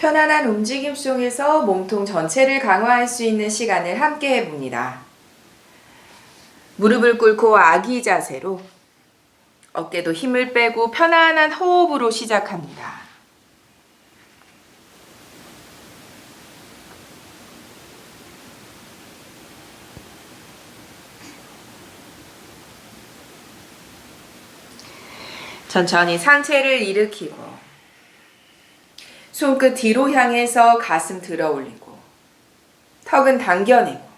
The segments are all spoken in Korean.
편안한 움직임 속에서 몸통 전체를 강화할 수 있는 시간을 함께 해봅니다. 무릎을 꿇고 아기 자세로 어깨도 힘을 빼고 편안한 호흡으로 시작합니다. 천천히 상체를 일으키고 손끝 뒤로 향해서 가슴 들어 올리고 턱은 당겨내고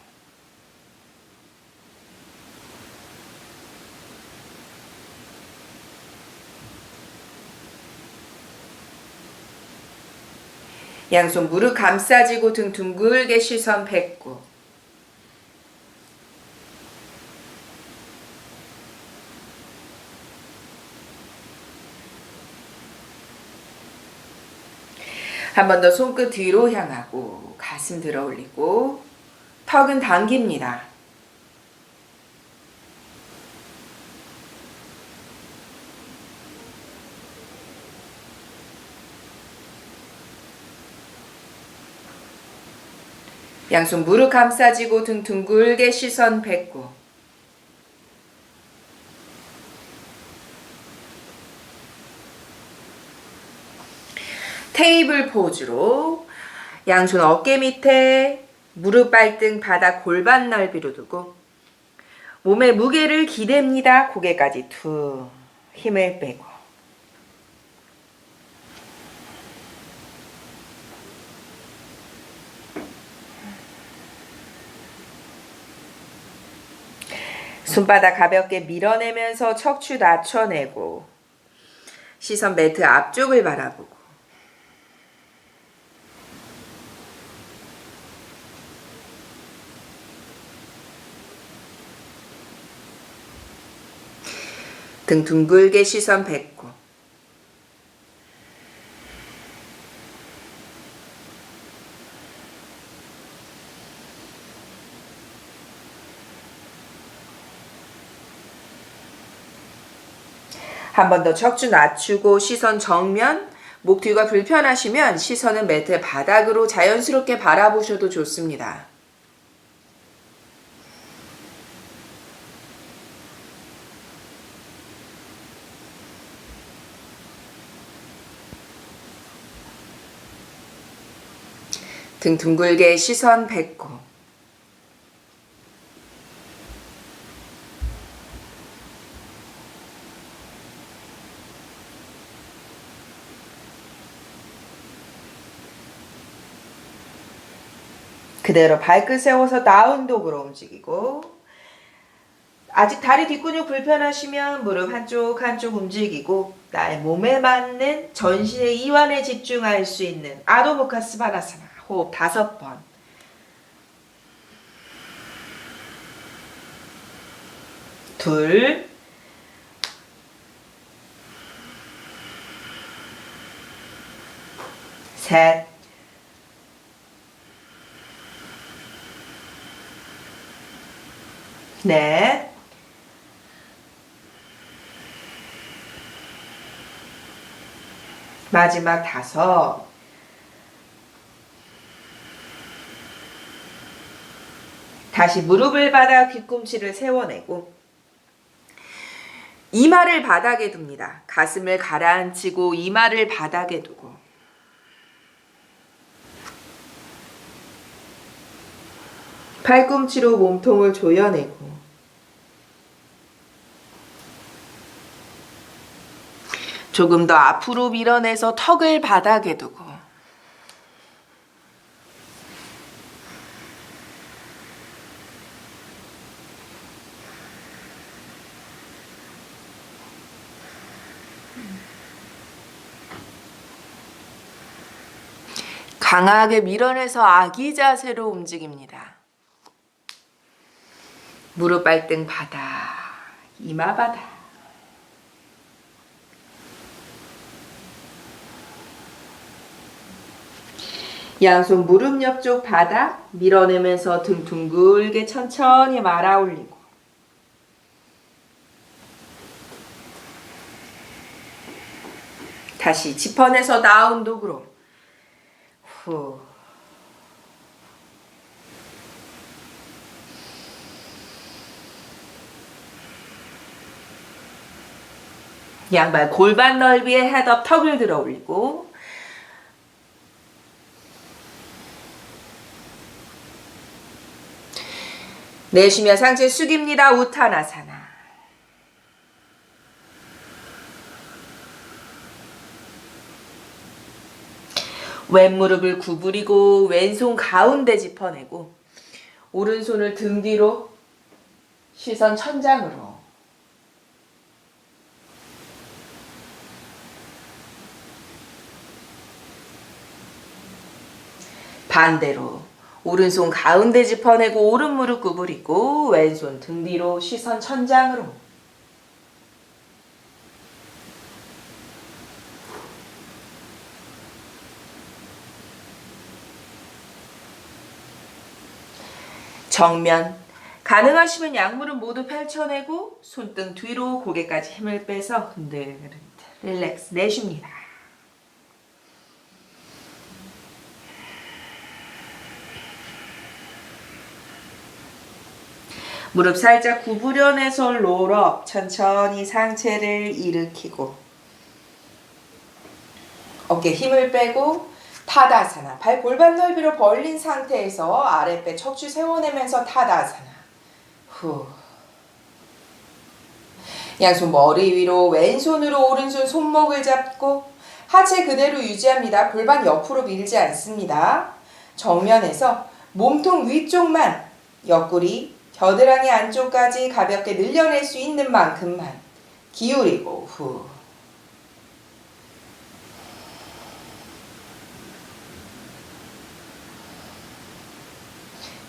양손 무릎 감싸지고 등 둥글게 시선 뱉고 한 번 더 손끝 뒤로 향하고 가슴 들어 올리고 턱은 당깁니다. 양손 무릎 감싸지고 등 둥글게 시선 뱉고 테이블 포즈로 양손 어깨 밑에 무릎 발등 바닥 골반 넓이로 두고 몸의 무게를 기댑니다. 고개까지 툭 힘을 빼고 손바닥 가볍게 밀어내면서 척추 낮춰내고 시선 매트 앞쪽을 바라보고 등 둥글게 시선 뱉고 한 번 더 척추 낮추고 시선 정면, 목 뒤가 불편하시면 시선은 매트 바닥으로 자연스럽게 바라보셔도 좋습니다. 등 둥글게 시선 뱉고 그대로 발끝 세워서 다운독으로 움직이고 아직 다리 뒷근육 불편하시면 무릎 한쪽 움직이고 나의 몸에 맞는 전신의 이완에 집중할 수 있는 아도 무카 스바나사나 호흡 5번 둘 셋 넷 마지막 5 다시 무릎을 받아 뒤꿈치를 세워내고 이마를 바닥에 둡니다. 가슴을 가라앉히고 이마를 바닥에 두고 팔꿈치로 몸통을 조여내고 조금 더 앞으로 밀어내서 턱을 바닥에 두고 강하게 밀어내서 아기 자세로 움직입니다. 무릎 발등 바닥, 이마 바닥. 양손 무릎 옆쪽 바닥 밀어내면서 등 둥글게 천천히 말아 올리고 다시 짚어내서 다운독으로 후. 양발 골반 넓이의 헤드업 턱을 들어 올리고 내쉬며 상체 숙입니다. 우타나사나. 왼무릎을 구부리고 왼손 가운데 짚어내고 오른손을 등 뒤로 시선 천장으로 반대로 오른손 가운데 짚어내고 오른 무릎 구부리고 왼손 등 뒤로 시선 천장으로 정면 가능하시면 양무릎 모두 펼쳐내고 손등 뒤로 고개까지 힘을 빼서 흔들흔들 릴렉스 내쉽니다. 무릎 살짝 구부려내서 롤업 천천히 상체를 일으키고 어깨 힘을 빼고 타다사나 발 골반 넓이로 벌린 상태에서 아랫배 척추 세워내면서 타다사나 후. 양손 머리 위로 왼손으로 오른손 손목을 잡고 하체 그대로 유지합니다. 골반 옆으로 밀지 않습니다. 정면에서 몸통 위쪽만 옆구리 겨드랑이 안쪽까지 가볍게 늘려낼 수 있는 만큼만 기울이고 후.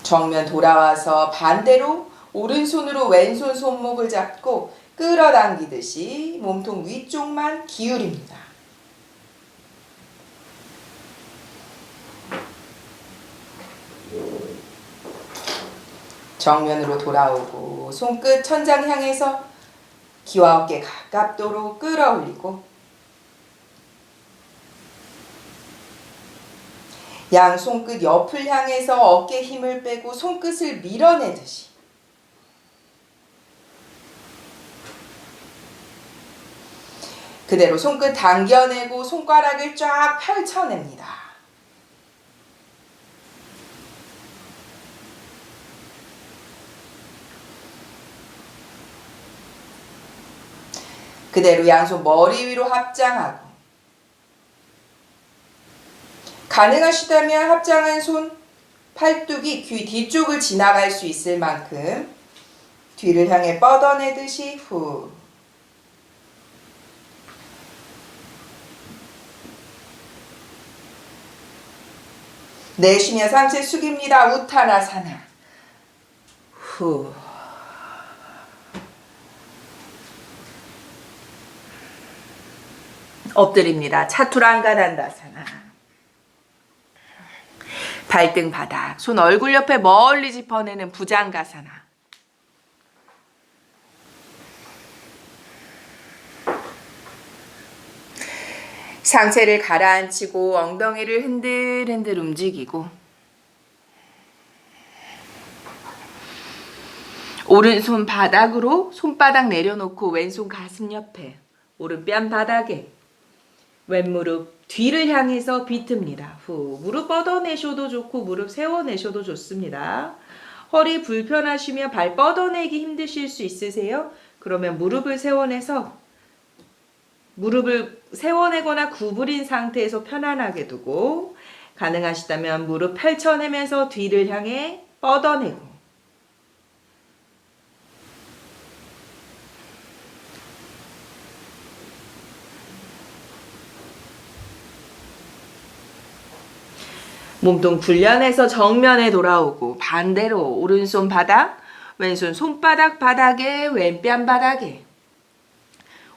정면 돌아와서 반대로 오른손으로 왼손 손목을 잡고 끌어당기듯이 몸통 위쪽만 기울입니다. 정면으로 돌아오고 손끝 천장 향해서 귀와 어깨 가깝도록 끌어올리고 양 손끝 옆을 향해서 어깨 힘을 빼고 손끝을 밀어내듯이 그대로 손끝 당겨내고 손가락을 쫙 펼쳐냅니다. 그대로 양손 머리 위로 합장하고 가능하시다면 합장한 손 팔뚝이 귀 뒤쪽을 지나갈 수 있을 만큼 뒤를 향해 뻗어내듯이 후. 내쉬며 상체 숙입니다. 우타나사나. 후. 엎드립니다. 차투랑가단다사나. 발등 바닥, 손 얼굴 옆에 멀리 짚어내는 부장가사나. 상체를 가라앉히고 엉덩이를 흔들흔들 움직이고 오른손 바닥으로 손바닥 내려놓고 왼손 가슴 옆에 오른뺨 바닥에 왼무릎 뒤를 향해서 비틉니다. 후. 무릎 뻗어내셔도 좋고 무릎 세워내셔도 좋습니다. 허리 불편하시면 발 뻗어내기 힘드실 수 있으세요? 그러면 무릎을 세워내거나 구부린 상태에서 편안하게 두고 가능하시다면 무릎 펼쳐내면서 뒤를 향해 뻗어내고 몸통 훈련해서 정면에 돌아오고 반대로 오른손 바닥, 왼손 손바닥 바닥에 왼뺨 바닥에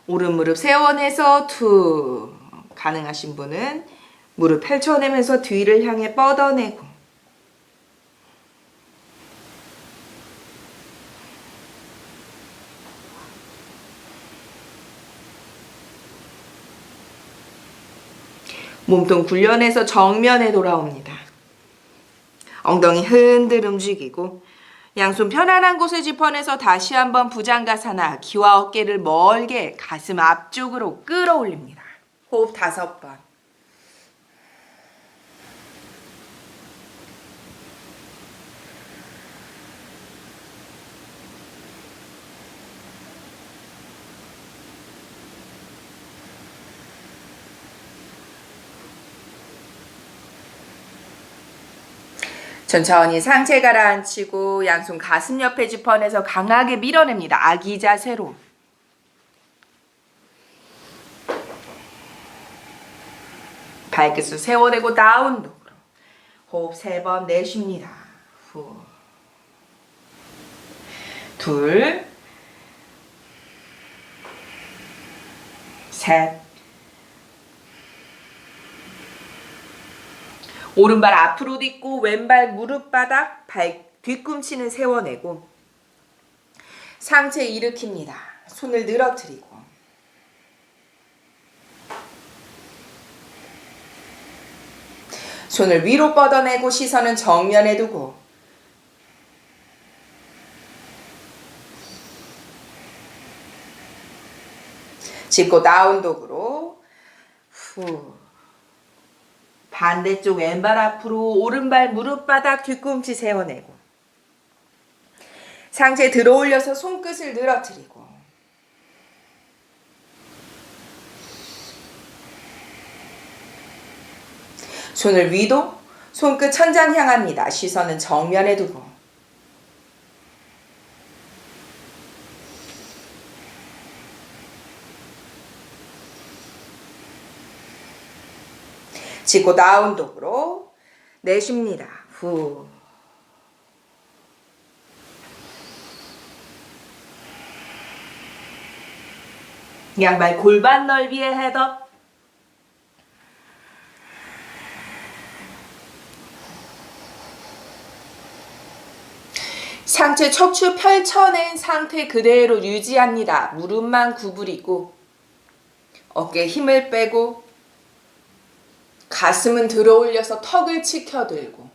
오른 무릎 세워내서 툭 가능하신 분은 무릎 펼쳐내면서 뒤를 향해 뻗어내고 몸통 굴려내서 정면에 돌아옵니다. 엉덩이 흔들 움직이고 양손 편안한 곳에 짚어내서 다시 한번 부장가사나 귀와 어깨를 멀게 가슴 앞쪽으로 끌어올립니다. 호흡 5번. 천천히 상체 가라앉히고 양손 가슴 옆에 짚어내서 강하게 밀어냅니다. 아기 자세로. 발끝을 세워내고 다운독으로. 호흡 3번 내쉽니다. 후. 둘, 셋. 오른발 앞으로 딛고 왼발 무릎바닥, 발 뒤꿈치는 세워내고 상체 일으킵니다. 손을 늘어뜨리고 손을 위로 뻗어내고 시선은 정면에 두고 짚고 다운독으로 후. 반대쪽 왼발 앞으로 오른발 무릎바닥 뒤꿈치 세워내고 상체 들어올려서 손끝을 늘어뜨리고 손을 위도 손끝 천장 향합니다. 시선은 정면에 두고 짚고 다운독으로 내쉽니다. 후. 양발 골반 넓이의 헤드업. 상체 척추 펼쳐낸 상태 그대로 유지합니다. 무릎만 구부리고 어깨에 힘을 빼고 가슴은 들어올려서 턱을 치켜들고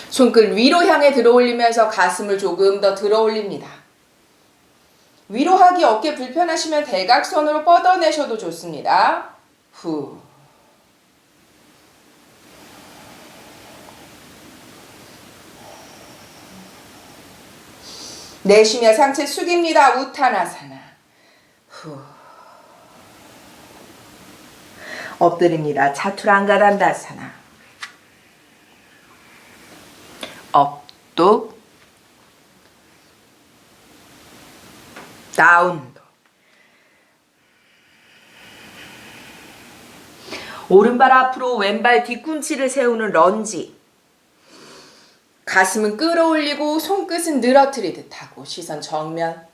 손끝 위로 향해 들어올리면서 가슴을 조금 더 들어올립니다. 위로 하기 어깨 불편하시면 대각선으로 뻗어내셔도 좋습니다. 후. 내쉬며 상체 숙입니다. 우타나사나. 후. 엎드립니다. 차투랑가단다사나. 업도 다운도. 오른발 앞으로 왼발 뒤꿈치를 세우는 런지. 가슴은 끌어올리고 손끝은 늘어뜨리듯 하고 시선 정면.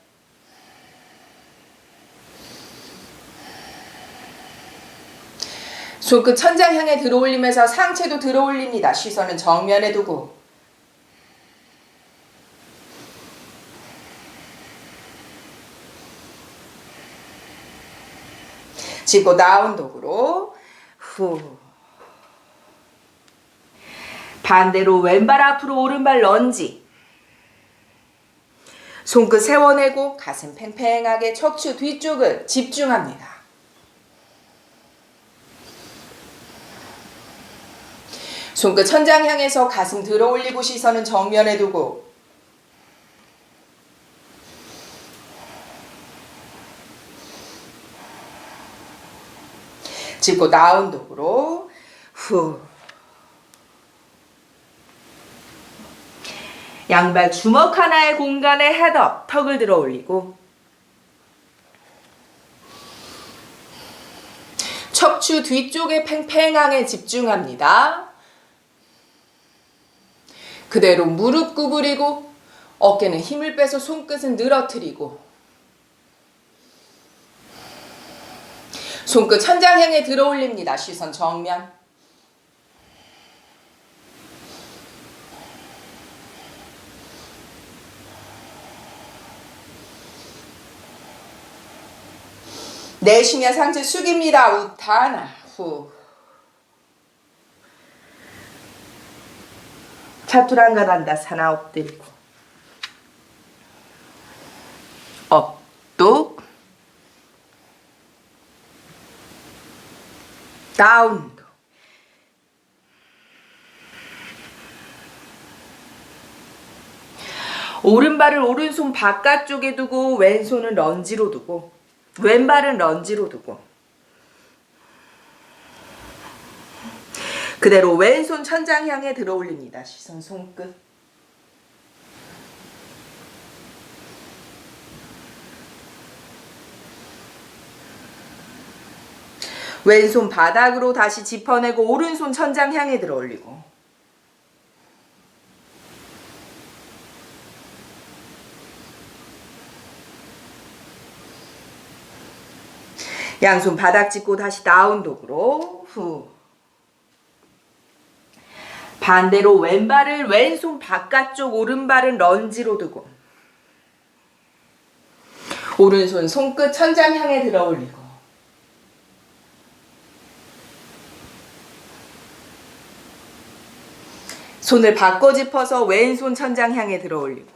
손끝 천장 향해 들어올리면서 상체도 들어올립니다. 시선은 정면에 두고 짚고 다운독으로 후. 반대로 왼발 앞으로 오른발 런지. 손끝 세워내고 가슴 팽팽하게 척추 뒤쪽을 집중합니다. 손끝 천장 향해서 가슴 들어올리고 시선은 정면에 두고 짚고 다운독으로 후. 양발 주먹 하나의 공간에 헤드업, 턱을 들어 올리고 척추 뒤쪽에 팽팽하게 집중합니다. 그대로 무릎 구부리고 어깨는 힘을 빼서 손끝은 늘어뜨리고 손끝 천장 향해 들어 올립니다. 시선 정면. 내쉬며 상체 숙입니다. 우타나. 후. 차투랑가단다사나 엎드리고. 업도. 다운도. 오른발을 오른손 바깥쪽에 두고 왼손은 런지로 두고 왼발은 런지로 두고 그대로 왼손 천장 향해 들어 올립니다. 시선 손끝. 왼손 바닥으로 다시 짚어내고 오른손 천장 향해 들어 올리고 양손 바닥 짚고 다시 다운독으로 후. 반대로 왼발을 왼손 바깥쪽 오른발은 런지로 두고 오른손 손끝 천장 향해 들어 올리고 손을 바꿔 짚어서 왼손 천장 향해 들어 올리고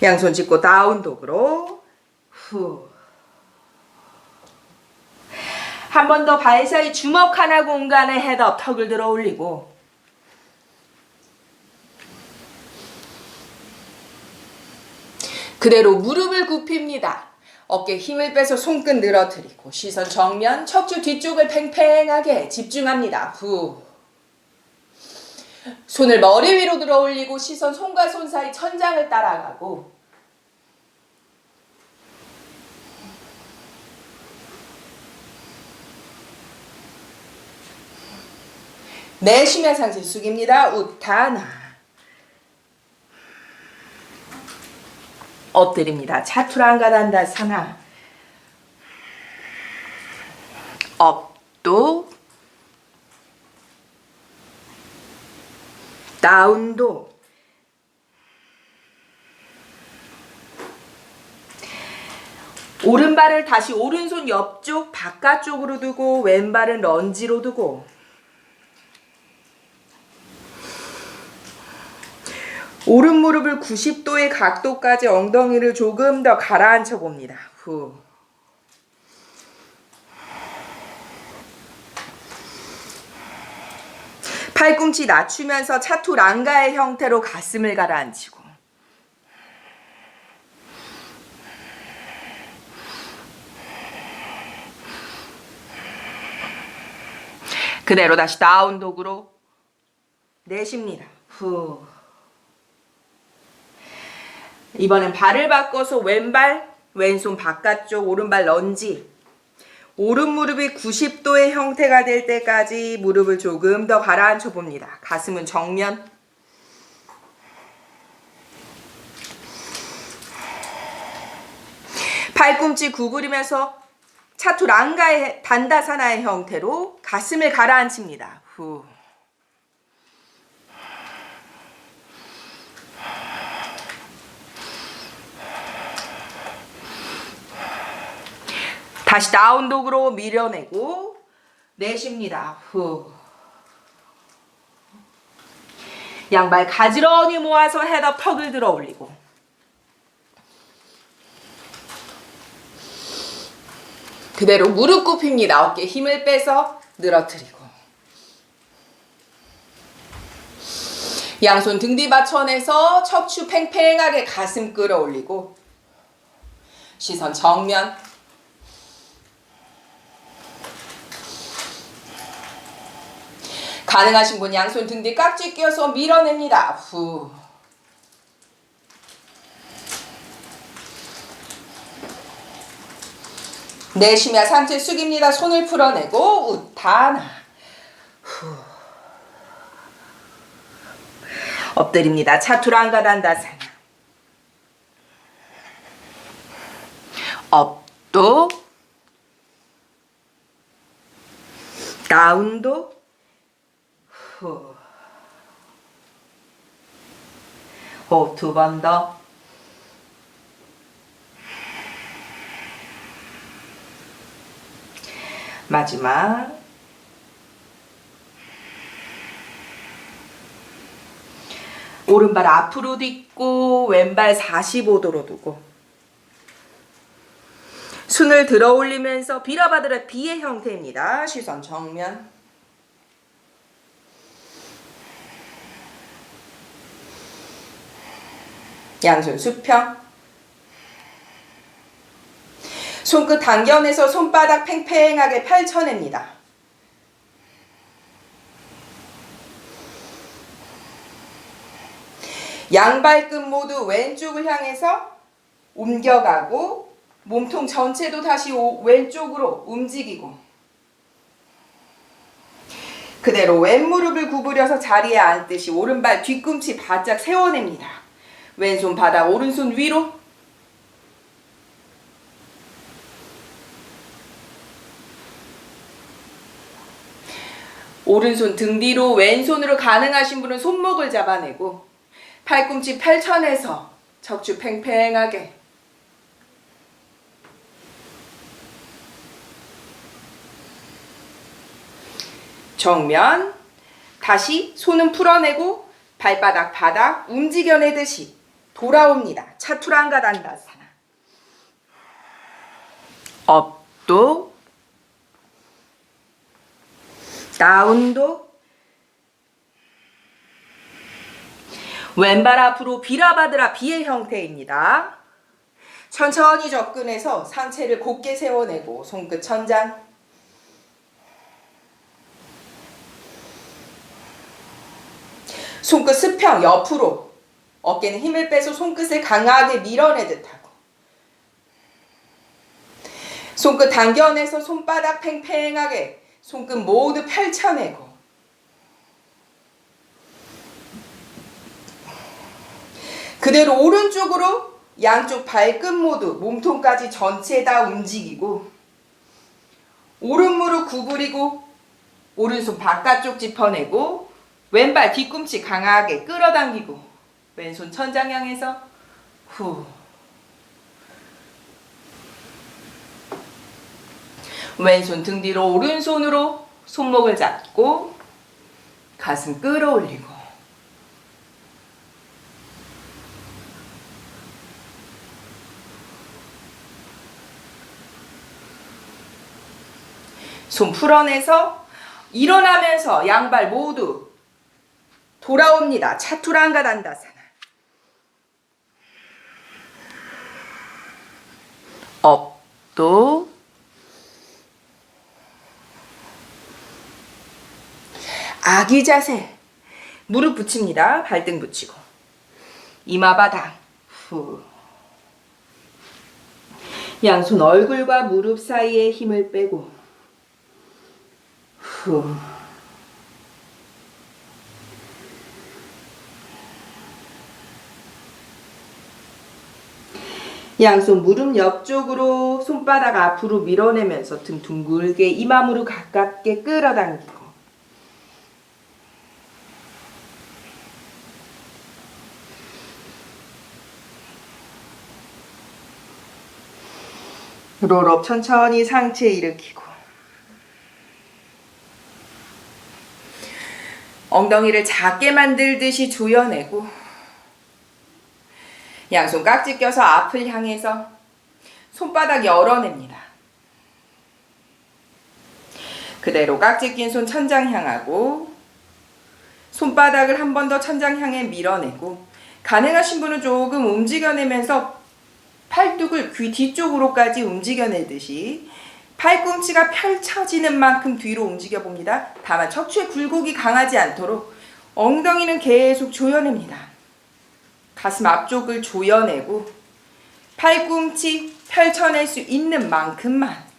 양손 짚고 다운독으로 후. 한 번 더 발 사이 주먹 하나 공간에 헤드업 턱을 들어 올리고 그대로 무릎을 굽힙니다. 어깨 힘을 빼서 손끝 늘어뜨리고 시선 정면 척추 뒤쪽을 팽팽하게 집중합니다. 후. 손을 머리 위로 들어 올리고 시선 손과 손 사이 천장을 따라가고 내쉬며 상체 숙입니다. 우타나. 엎드립니다. 차투랑가단다사나. 업도 다운도 오른발을 다시 오른손 옆쪽 바깥쪽으로 두고 왼발은 런지로 두고 오른 무릎을 90도의 각도까지 엉덩이를 조금 더 가라앉혀 봅니다. 후. 팔꿈치 낮추면서 차투랑가의 형태로 가슴을 가라앉히고 그대로 다시 다운독으로 내쉽니다. 후. 이번엔 발을 바꿔서 왼발, 왼손 바깥쪽, 오른발 런지. 오른 무릎이 90도의 형태가 될 때까지 무릎을 조금 더 가라앉혀 봅니다. 가슴은 정면. 팔꿈치 구부리면서 차투랑가의 단다사나의 형태로 가슴을 가라앉힙니다. 후. 다시 다운독으로 밀어내고 내쉽니다. 후. 양발 가지런히 모아서 헤드업 턱을 들어 올리고 그대로 무릎 굽힙니다. 어깨 힘을 빼서 늘어뜨리고 양손 등 뒤 받쳐내서 척추 팽팽하게 가슴 끌어올리고 시선 정면 가능하신 분 양손 등 뒤 깍지 끼워서 밀어냅니다. 후. 내쉬며 상체 숙입니다. 손을 풀어내고 우타나. 후. 엎드립니다. 차투랑가단다사나. 업도 다운도 후. 호흡 2번 더. 마지막. 오른발 앞으로 딛고 왼발 45도로 두고 손을 들어 올리면서 비라바드라 B의 형태입니다. 시선 정면. 양손 수평. 손끝 당겨내서 손바닥 팽팽하게 펼쳐냅니다. 양발끝 모두 왼쪽을 향해서 옮겨가고 몸통 전체도 다시 왼쪽으로 움직이고 그대로 왼무릎을 구부려서 자리에 앉듯이 오른발 뒤꿈치 바짝 세워냅니다. 왼손 바닥 오른손 위로. 오른손 등 뒤로 왼손으로 가능하신 분은 손목을 잡아내고 팔꿈치 펼쳐내서 척추 팽팽하게. 정면. 다시 손은 풀어내고 발바닥 바닥 움직여내듯이 돌아옵니다. 차투랑가 단다사나. 업도 다운도. 왼발 앞으로 비라바드라 B의 형태입니다. 천천히 접근해서 상체를 곧게 세워내고 손끝 천장. 손끝 수평 옆으로. 어깨는 힘을 빼서 손끝을 강하게 밀어내듯 하고 손끝 당겨내서 손바닥 팽팽하게 손끝 모두 펼쳐내고 그대로 오른쪽으로 양쪽 발끝 모두 몸통까지 전체 다 움직이고 오른 무릎 구부리고 오른손 바깥쪽 짚어내고 왼발 뒤꿈치 강하게 끌어당기고 왼손 천장 향해서 후. 왼손 등 뒤로 오른손으로 손목을 잡고 가슴 끌어올리고 손 풀어내서 일어나면서 양발 모두 돌아옵니다. 차투랑가 단다사나. 업도 아기 자세. 무릎 붙입니다. 발등 붙이고 이마 바닥. 후. 양손 얼굴과 무릎 사이에 힘을 빼고 후. 양손 무릎 옆쪽으로 손바닥 앞으로 밀어내면서 등 둥글게 이마 무릎 가깝게 끌어당기고 롤업 천천히 상체 일으키고 엉덩이를 작게 만들듯이 조여내고 양손 깍지 껴서 앞을 향해서 손바닥 열어냅니다. 그대로 깍지 낀 손 천장 향하고 손바닥을 한 번 더 천장 향해 밀어내고 가능하신 분은 조금 움직여내면서 팔뚝을 귀 뒤쪽으로까지 움직여내듯이 팔꿈치가 펼쳐지는 만큼 뒤로 움직여 봅니다. 다만 척추의 굴곡이 강하지 않도록 엉덩이는 계속 조여냅니다. 가슴 앞쪽을 조여내고 팔꿈치 펼쳐낼 수 있는 만큼만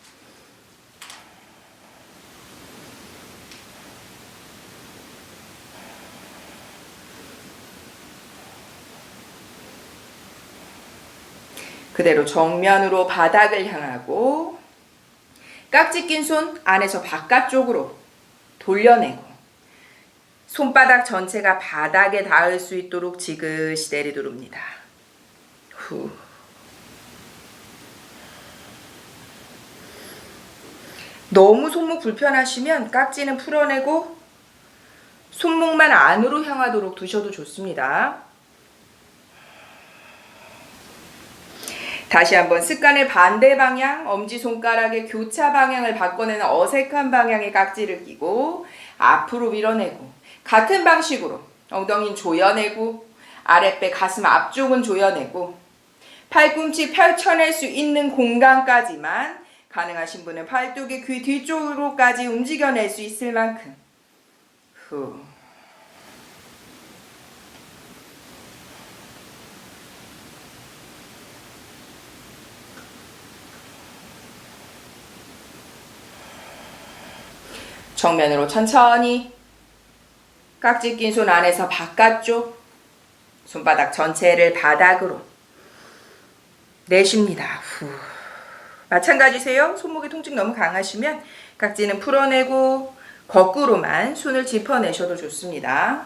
그대로 정면으로 바닥을 향하고 깍지 낀 손 안에서 바깥쪽으로 돌려내고 손바닥 전체가 바닥에 닿을 수 있도록 지그시 내리두릅니다. 후. 너무 손목 불편하시면 깍지는 풀어내고 손목만 안으로 향하도록 두셔도 좋습니다. 다시 한번 습관의 반대 방향, 엄지손가락의 교차 방향을 바꿔내는 어색한 방향의 깍지를 끼고 앞으로 밀어내고 같은 방식으로 엉덩이는 조여내고 아랫배 가슴 앞쪽은 조여내고 팔꿈치 펼쳐낼 수 있는 공간까지만 가능하신 분은 팔뚝의 귀 뒤쪽으로까지 움직여낼 수 있을 만큼 후. 정면으로 천천히 깍지 낀 손 안에서 바깥쪽 손바닥 전체를 바닥으로 내쉽니다. 후. 마찬가지세요. 손목의 통증 너무 강하시면 깍지는 풀어내고 거꾸로만 손을 짚어내셔도 좋습니다.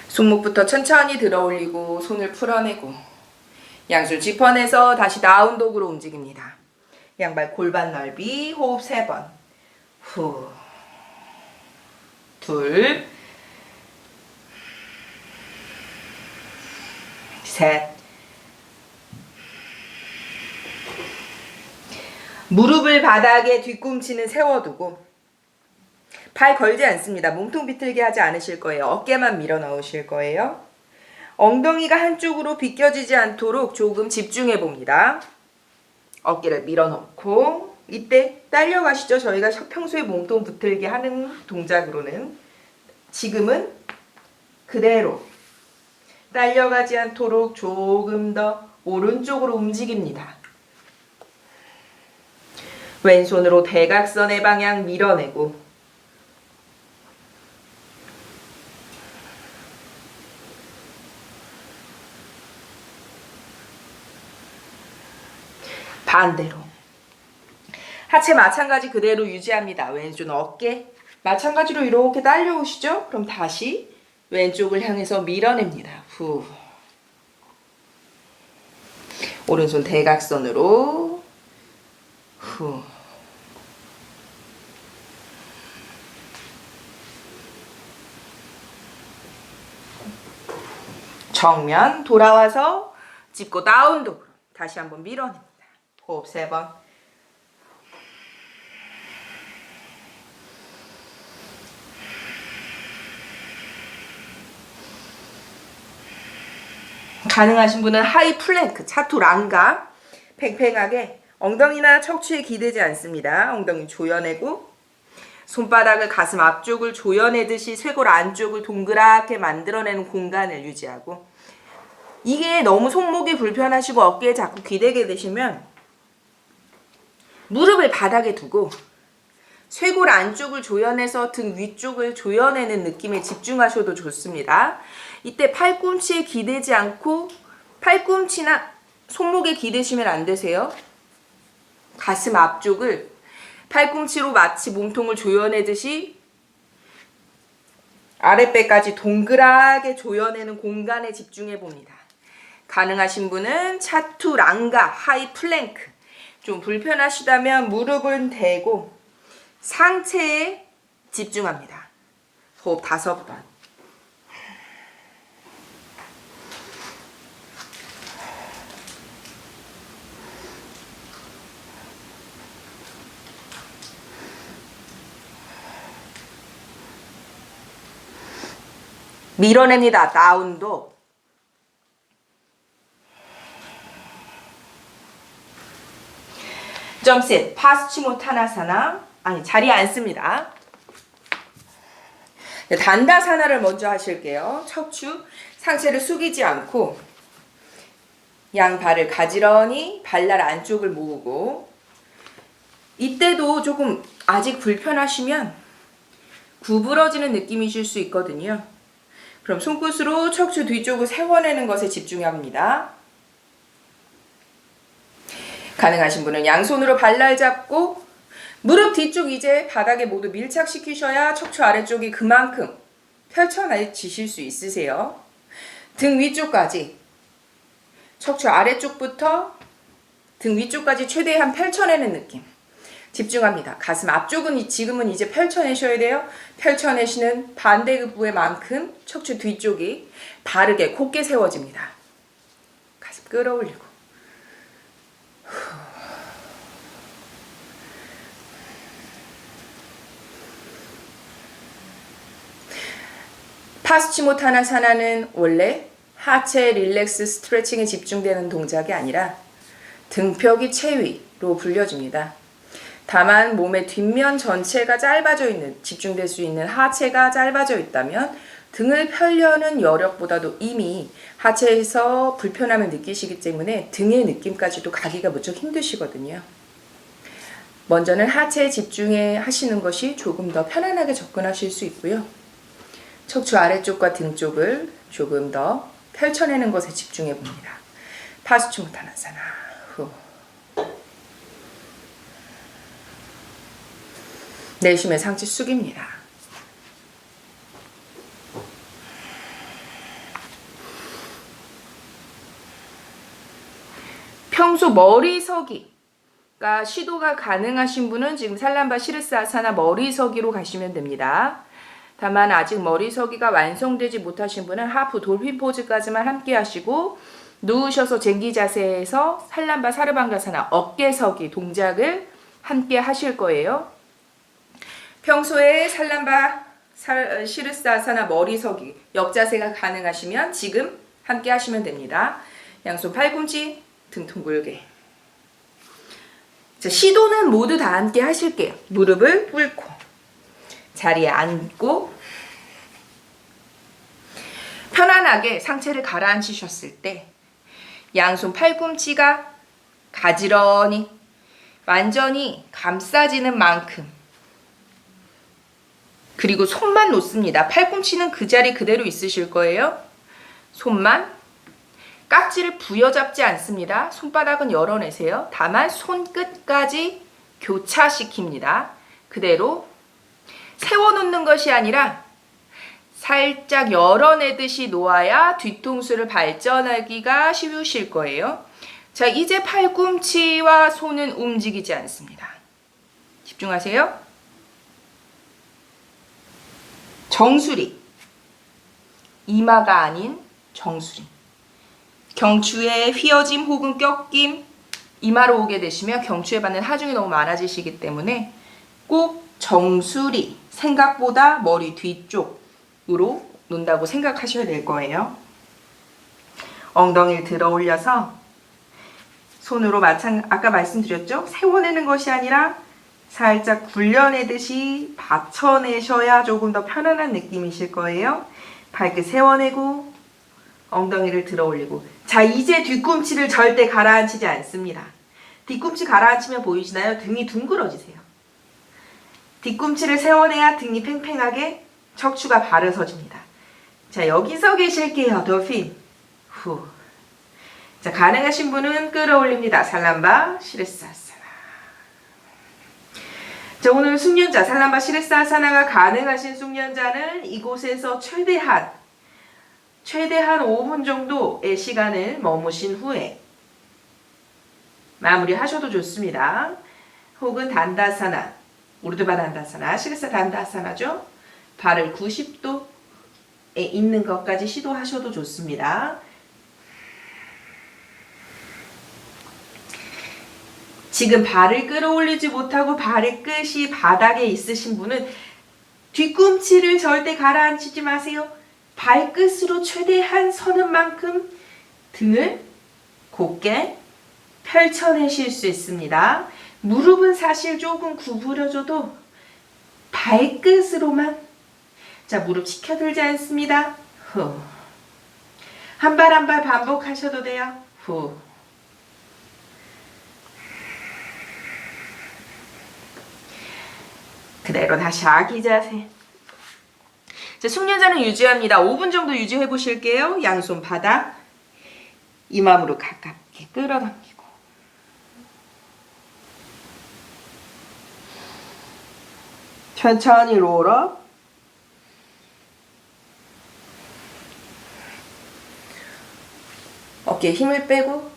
손목부터 천천히 들어 올리고 손을 풀어내고 양손 짚어내서 다시 다운독으로 움직입니다. 양발 골반 넓이 호흡 3번. 후. 둘. 셋. 무릎을 바닥에 뒤꿈치는 세워두고 발 걸지 않습니다. 몸통 비틀게 하지 않으실 거예요. 어깨만 밀어 넣으실 거예요. 엉덩이가 한쪽으로 비껴지지 않도록 조금 집중해 봅니다. 어깨를 밀어 넣고 이때 딸려가시죠. 저희가 평소에 몸통 붙들게 하는 동작으로는 지금은 그대로 딸려가지 않도록 조금 더 오른쪽으로 움직입니다. 왼손으로 대각선의 방향 밀어내고 반대로 하체 마찬가지 그대로 유지합니다. 왼손 어깨 마찬가지로 이렇게 딸려오시죠? 그럼 다시 왼쪽을 향해서 밀어냅니다. 후. 오른손 대각선으로 후. 정면 돌아와서 짚고 다운독으로 다시 한번 밀어냅니다. 호흡 3번. 가능하신 분은 하이 플랭크, 차투랑가 팽팽하게 엉덩이나 척추에 기대지 않습니다. 엉덩이 조여내고 손바닥을 가슴 앞쪽을 조여내듯이 쇄골 안쪽을 동그랗게 만들어내는 공간을 유지하고 이게 너무 손목이 불편하시고 어깨에 자꾸 기대게 되시면 무릎을 바닥에 두고 쇄골 안쪽을 조여내서 등 위쪽을 조여내는 느낌에 집중하셔도 좋습니다. 이때 팔꿈치에 기대지 않고 팔꿈치나 손목에 기대시면 안 되세요. 가슴 앞쪽을 팔꿈치로 마치 몸통을 조여내듯이 아랫배까지 동그랗게 조여내는 공간에 집중해 봅니다. 가능하신 분은 차투랑가, 하이 플랭크 좀 불편하시다면 무릎은 대고 상체에 집중합니다. 호흡 5번. 밀어냅니다. 다운도. 점셋, 파스치모타나사나 아니 자리에 앉습니다. 단다사나를 먼저 하실게요. 척추 상체를 숙이지 않고 양발을 가지런히 발날 안쪽을 모으고 이때도 조금 아직 불편하시면 구부러지는 느낌이실 수 있거든요. 그럼 손끝으로 척추 뒤쪽을 세워내는 것에 집중합니다. 가능하신 분은 양손으로 발날 잡고 무릎 뒤쪽 이제 바닥에 모두 밀착시키셔야 척추 아래쪽이 그만큼 펼쳐지실 수 있으세요. 등 위쪽까지, 척추 아래쪽부터 등 위쪽까지 최대한 펼쳐내는 느낌. 집중합니다. 가슴 앞쪽은 지금은 이제 펼쳐내셔야 돼요. 펼쳐내시는 반대급부의 만큼 척추 뒤쪽이 바르게 곧게 세워집니다. 가슴 끌어올리고. 파스치모타나사나는 원래 하체 릴렉스 스트레칭에 집중되는 동작이 아니라 등펴기 체위로 불려집니다. 다만 몸의 뒷면 전체가 짧아져 있는, 집중될 수 있는 하체가 짧아져 있다면 등을 펴려는 여력보다도 이미 하체에서 불편함을 느끼시기 때문에 등의 느낌까지도 가기가 무척 힘드시거든요. 먼저는 하체에 집중해 하시는 것이 조금 더 편안하게 접근하실 수 있고요. 척추 아래쪽과 등 쪽을 조금 더 펼쳐내는 것에 집중해 봅니다. 파스치모타나사나. 후. 내쉬면 상체 숙입니다. 평소 머리서기가 시도가 가능하신 분은 지금 살람바 시르사아사나 머리서기로 가시면 됩니다. 다만 아직 머리서기가 완성되지 못하신 분은 하프 돌핀 포즈까지만 함께 하시고 누우셔서 쟁기 자세에서 살람바 사르방가사나 어깨서기 동작을 함께 하실 거예요. 평소에 살람바 시르사아사나 머리서기 역자세가 가능하시면 지금 함께 하시면 됩니다. 양손 팔꿈치 등 둥글게. 자, 시도는 모두 다 함께 하실게요. 무릎을 꿇고 자리에 앉고 편안하게 상체를 가라앉히셨을 때 양손 팔꿈치가 가지런히 완전히 감싸지는 만큼, 그리고 손만 놓습니다. 팔꿈치는 그 자리 그대로 있으실 거예요. 손만, 깍지를 부여잡지 않습니다. 손바닥은 열어내세요. 다만 손끝까지 교차시킵니다. 그대로 세워놓는 것이 아니라 살짝 열어내듯이 놓아야 뒤통수를 발전하기가 쉬우실 거예요. 자, 이제 팔꿈치와 손은 움직이지 않습니다. 집중하세요. 정수리, 이마가 아닌 정수리. 경추에 휘어짐 혹은 꺾임, 이마로 오게 되시면 경추에 받는 하중이 너무 많아지시기 때문에 꼭 정수리, 생각보다 머리 뒤쪽으로 놓는다고 생각하셔야 될 거예요. 엉덩이를 들어 올려서 손으로 아까 말씀드렸죠? 세워내는 것이 아니라 살짝 굴려내듯이 받쳐내셔야 조금 더 편안한 느낌이실 거예요. 발끝 세워내고 엉덩이를 들어 올리고. 자, 이제 뒤꿈치를 절대 가라앉히지 않습니다. 뒤꿈치 가라앉히면 보이시나요? 등이 둥그러지세요. 뒤꿈치를 세워내야 등이 팽팽하게 척추가 바로 서집니다. 자, 여기서 계실게요. 돌핀. 후. 자, 가능하신 분은 끌어올립니다. 살람바 시르사아사나. 자, 오늘 숙련자, 살람바 시르사아사나가 가능하신 숙련자는 이곳에서 최대한 5분 정도의 시간을 머무신 후에 마무리 하셔도 좋습니다. 혹은 단다사나, 우르드바 단다사나, 시르사 단다사나죠. 발을 90도에 있는 것까지 시도하셔도 좋습니다. 지금 발을 끌어올리지 못하고 발의 끝이 바닥에 있으신 분은 뒤꿈치를 절대 가라앉히지 마세요. 발끝으로 최대한 서는 만큼 등을 곧게 펼쳐내실 수 있습니다. 무릎은 사실 조금 구부려줘도 발끝으로만. 자, 무릎 치켜들지 않습니다. 후. 한 발 한 발 반복하셔도 돼요. 후. 그대로 다시 아기 자세. 자, 숙련자는 유지합니다. 5분 정도 유지해 보실게요. 양손 바닥, 이마무릎 가깝게 끌어당기고. 천천히 롤업. 어깨에 힘을 빼고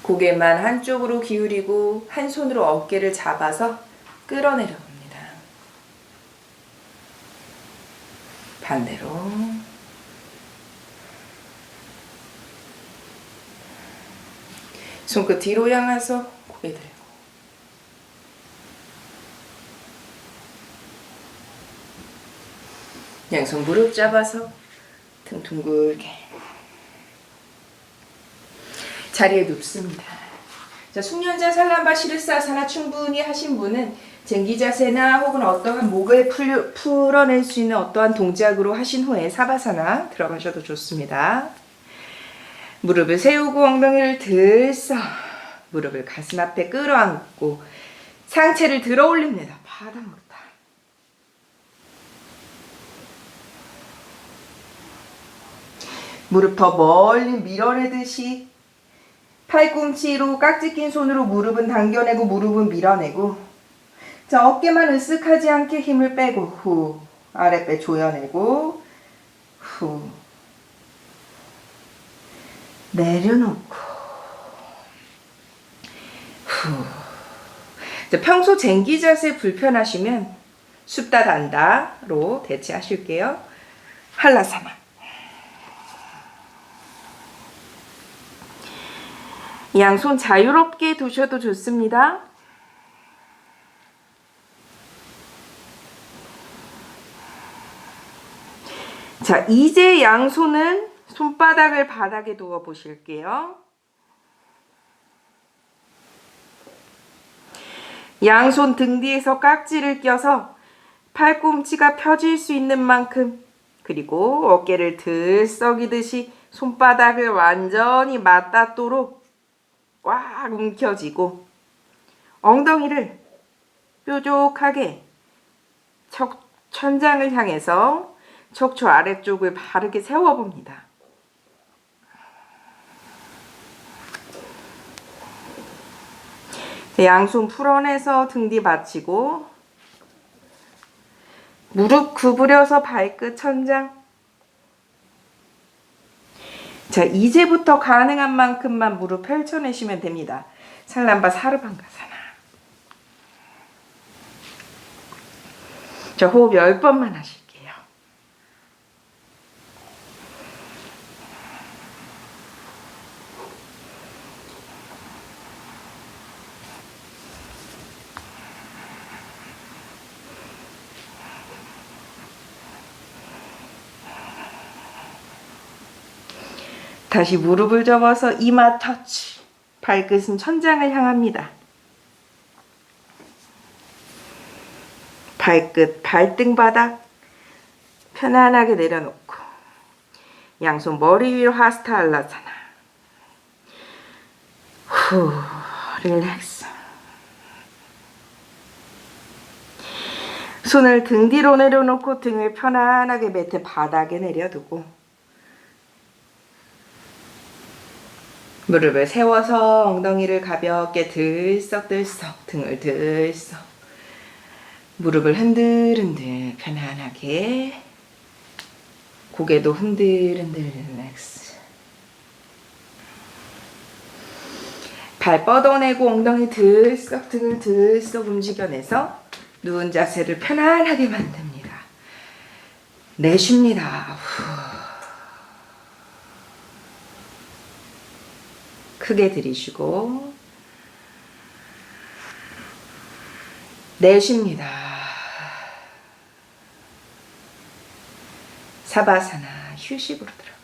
고개만 한쪽으로 기울이고 한 손으로 어깨를 잡아서 끌어내려 봅니다. 반대로. 손끝 뒤로 향해서 고개 들고. 양손 무릎 잡아서 등 둥글게. 자리에 눕습니다. 자, 숙련자 살람바 시르사사나 충분히 하신 분은 쟁기 자세나 혹은 어떠한 목을 풀어낼 수 있는 어떠한 동작으로 하신 후에 사바사나 들어가셔도 좋습니다. 무릎을 세우고 엉덩이를 들썩, 무릎을 가슴 앞에 끌어안고 상체를 들어 올립니다. 바닥으로. 무릎 더 멀리 밀어내듯이 팔꿈치로 깍지 낀 손으로 무릎은 당겨내고 무릎은 밀어내고, 자, 어깨만 으쓱하지 않게 힘을 빼고 후, 아랫배 조여내고 후, 내려놓고 후. 자, 평소 쟁기 자세 불편하시면 sup다 단다로 대체하실게요. 할라사나. 양손 자유롭게 두셔도 좋습니다. 자, 이제 양손은 손바닥을 바닥에 두어 보실게요. 양손 등 뒤에서 깍지를 껴서 팔꿈치가 펴질 수 있는 만큼, 그리고 어깨를 들썩이듯이 손바닥을 완전히 맞닿도록 꽉 움켜쥐고 엉덩이를 뾰족하게 천장을 향해서 척추 아래쪽을 바르게 세워봅니다. 양손 풀어내서 등 뒤 받치고 무릎 구부려서 발끝 천장. 자, 이제부터 가능한 만큼만 무릎 펼쳐내시면 됩니다. 살람바 사르방가사나. 자, 호흡 10번만 하실게요. 다시 무릎을 접어서 이마 터치. 발끝은 천장을 향합니다. 발끝, 발등 바닥 편안하게 내려놓고 양손 머리 위로 하스타 알라사나. 후, 릴렉스. 손을 등 뒤로 내려놓고 등을 편안하게 매트 바닥에 내려두고 무릎을 세워서 엉덩이를 가볍게 들썩들썩, 등을 들썩, 무릎을 흔들흔들 편안하게, 고개도 흔들흔들 릴렉스. 발 뻗어내고 엉덩이 들썩, 등을 들썩 움직여내서 누운 자세를 편안하게 만듭니다. 내쉽니다. 후. 크게 들이쉬고 내쉽니다. 사바사나 휴식으로 들어.